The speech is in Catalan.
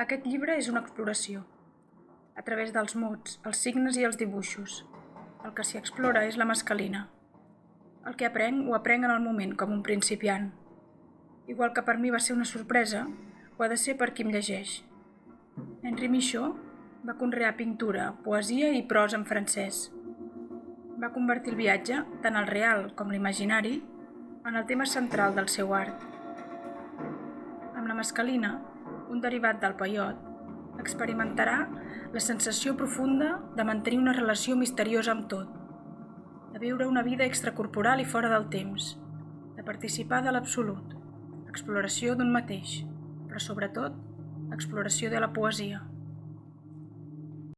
Aquest llibre és una exploració, a través dels mots, els signes i els dibuixos. El que s'hi explora és la mescalina. El que aprenc, ho aprenc en el moment, com un principiant. Igual que per mi va ser una sorpresa, ho ha de ser per qui em llegeix. Henri Michaud va conrear pintura, poesia i prosa en francès. Va convertir el viatge, tant el real com l'imaginari, en el tema central del seu art. Amb la mescalina, un derivat del peiot, experimentarà la sensació profunda de mantenir una relació misteriosa amb tot, de viure una vida extracorporal i fora del temps, de participar de l'absolut, exploració d'un mateix, però sobretot, exploració de la poesia.